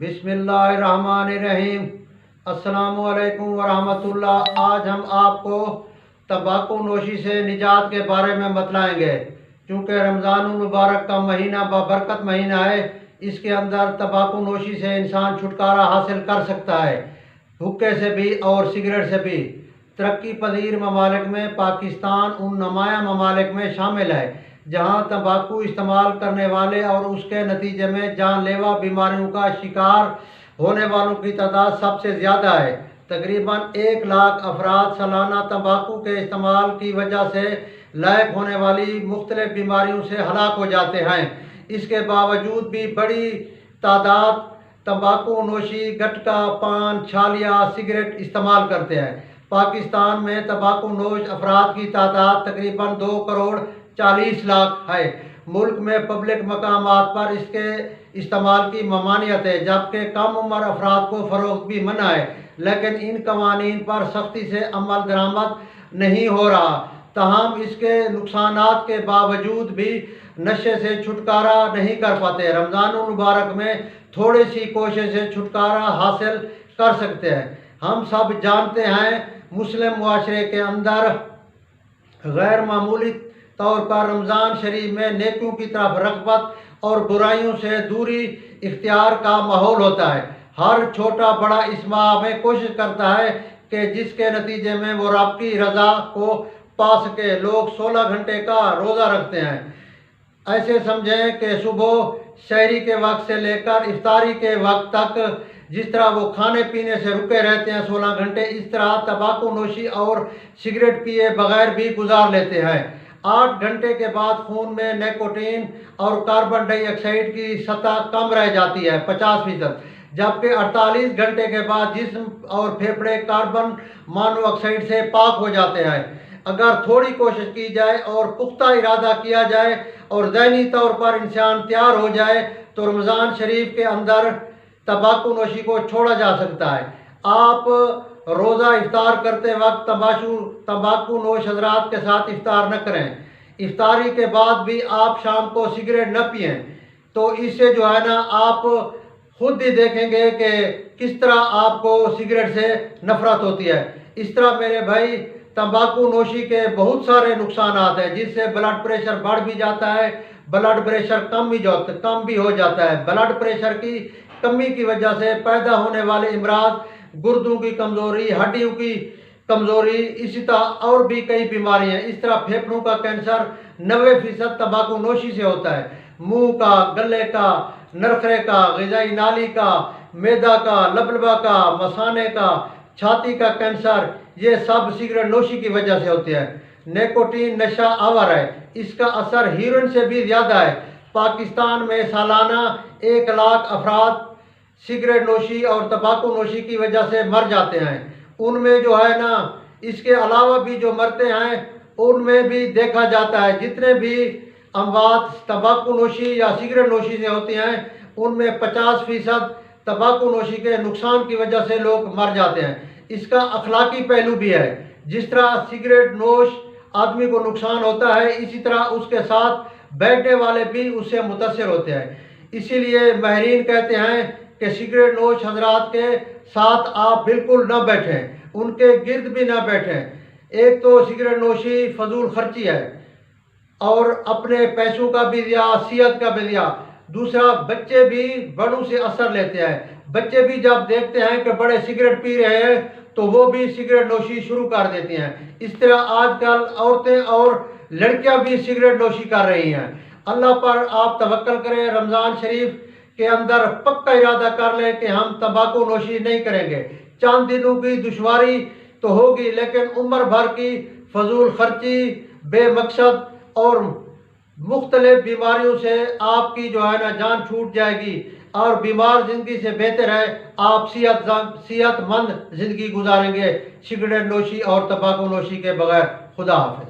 بسم اللہ الرحمن الرحیم۔ السلام علیکم ورحمۃ اللہ۔ آج ہم آپ کو تمباکو نوشی سے نجات کے بارے میں بتلائیں گے۔ چونکہ رمضان المبارک کا مہینہ بابرکت مہینہ ہے، اس کے اندر تمباکو نوشی سے انسان چھٹکارا حاصل کر سکتا ہے، حقے سے بھی اور سگریٹ سے بھی۔ ترقی پذیر ممالک میں پاکستان ان نمایاں ممالک میں شامل ہے جہاں تمباکو استعمال کرنے والے اور اس کے نتیجے میں جان لیوا بیماریوں کا شکار ہونے والوں کی تعداد سب سے زیادہ ہے۔ تقریباً 1 لاکھ افراد سالانہ تمباکو کے استعمال کی وجہ سے لاحق ہونے والی مختلف بیماریوں سے ہلاک ہو جاتے ہیں۔ اس کے باوجود بھی بڑی تعداد تمباکو نوشی، گٹکا، پان، چھالیا، سگریٹ استعمال کرتے ہیں۔ پاکستان میں تمباکو نوش افراد کی تعداد تقریباً 2,40,00,000 ہے۔ ملک میں پبلک مقامات پر اس کے استعمال کی ممانعت ہے، جبکہ کم عمر افراد کو فروخت بھی منع ہے، لیکن ان قوانین پر سختی سے عمل درآمد نہیں ہو رہا۔ تاہم اس کے نقصانات کے باوجود بھی نشے سے چھٹکارا نہیں کر پاتے۔ رمضان المبارک میں تھوڑی سی کوشش سے چھٹکارا حاصل کر سکتے ہیں۔ ہم سب جانتے ہیں مسلم معاشرے کے اندر غیر معمولی طور پر رمضان شریف میں نیکیوں کی طرف رغبت اور برائیوں سے دوری اختیار کا ماحول ہوتا ہے۔ ہر چھوٹا بڑا اس ماہ میں کوشش کرتا ہے کہ جس کے نتیجے میں وہ رب کی رضا کو پا سکے۔ لوگ 16 گھنٹے کا روزہ رکھتے ہیں۔ ایسے سمجھیں کہ صبح سحری کے وقت سے لے کر افطاری کے وقت تک جس طرح وہ کھانے پینے سے رکے رہتے ہیں 16 گھنٹے، اس طرح تمباکو نوشی اور سگریٹ پیے بغیر بھی گزار لیتے ہیں۔ 8 گھنٹے کے بعد خون میں نیکوٹین اور کاربن ڈائی آکسائڈ کی سطح کم رہ جاتی ہے 50%، جبکہ 48 گھنٹے کے بعد جسم اور پھیپھڑے کاربن مانو آکسائڈ سے پاک ہو جاتے ہیں۔ اگر تھوڑی کوشش کی جائے اور پختہ ارادہ کیا جائے اور ذہنی طور پر انسان تیار ہو جائے تو رمضان شریف کے اندر تمباکو نوشی کو چھوڑا جا سکتا ہے۔ آپ روزہ افطار کرتے وقت تمباکو نوش حضرات کے ساتھ افطار نہ کریں۔ افطاری کے بعد بھی آپ شام کو سگریٹ نہ پئیں، تو اس سے جو ہے نا آپ خود ہی دیکھیں گے کہ کس طرح آپ کو سگریٹ سے نفرت ہوتی ہے۔ اس طرح میرے بھائی تمباکو نوشی کے بہت سارے نقصانات ہیں، جس سے بلڈ پریشر بڑھ بھی جاتا ہے، بلڈ پریشر کم بھی ہو جاتا ہے۔ بلڈ پریشر کی کمی کی وجہ سے پیدا ہونے والے امراض، گردوں کی کمزوری، ہڈیوں کی کمزوری، اسی طرح اور بھی کئی بیماریاں ہیں۔ اس طرح پھیپھڑوں کا کینسر 90% تمباکو نوشی سے ہوتا ہے۔ منہ کا، گلے کا، نرخرے کا، غذائی نالی کا، معدہ کا، لبلبہ کا، مثانے کا، چھاتی کا کینسر، یہ سب سگریٹ نوشی کی وجہ سے ہوتے ہیں۔ نیکوٹین نشہ آور ہے، اس کا اثر ہیروئن سے بھی زیادہ ہے۔ پاکستان میں سالانہ 1 لاکھ افراد سگریٹ نوشی اور تمباکو نوشی کی وجہ سے مر جاتے ہیں۔ ان میں جو ہے نا اس کے علاوہ بھی جو مرتے ہیں ان میں بھی دیکھا جاتا ہے جتنے بھی اموات تمباکو نوشی یا سگریٹ نوشی سے ہوتی ہیں ان میں 50% تمباکو نوشی کے نقصان کی وجہ سے لوگ مر جاتے ہیں۔ اس کا اخلاقی پہلو بھی ہے، جس طرح سگریٹ نوش آدمی کو نقصان ہوتا ہے، اسی طرح اس کے ساتھ بیٹھنے والے بھی اس سے متاثر ہوتے ہیں۔ اسی لیے ماہرین کہتے ہیں کہ سگریٹ نوش حضرات کے ساتھ آپ بالکل نہ بیٹھیں، ان کے گرد بھی نہ بیٹھیں۔ ایک تو سگریٹ نوشی فضول خرچی ہے اور اپنے پیسوں کا بھی ضیاع، صحت کا بھی ضیاع۔ دوسرا، بچے بھی بڑوں سے اثر لیتے ہیں۔ بچے بھی جب دیکھتے ہیں کہ بڑے سگریٹ پی رہے ہیں تو وہ بھی سگریٹ نوشی شروع کر دیتی ہیں۔ اس طرح آج کل عورتیں اور لڑکیاں بھی سگریٹ نوشی کر رہی ہیں۔ اللہ پر آپ توکل کریں، رمضان شریف کے اندر پکا ارادہ کر لیں کہ ہم تمباکو نوشی نہیں کریں گے۔ چند دنوں کی دشواری تو ہوگی، لیکن عمر بھر کی فضول خرچی، بے مقصد اور مختلف بیماریوں سے آپ کی جو ہے نا جان چھوٹ جائے گی، اور بیمار زندگی سے بہتر ہے آپ صحت مند زندگی گزاریں گے سگریٹ نوشی اور تمباکو نوشی کے بغیر۔ خدا حافظ۔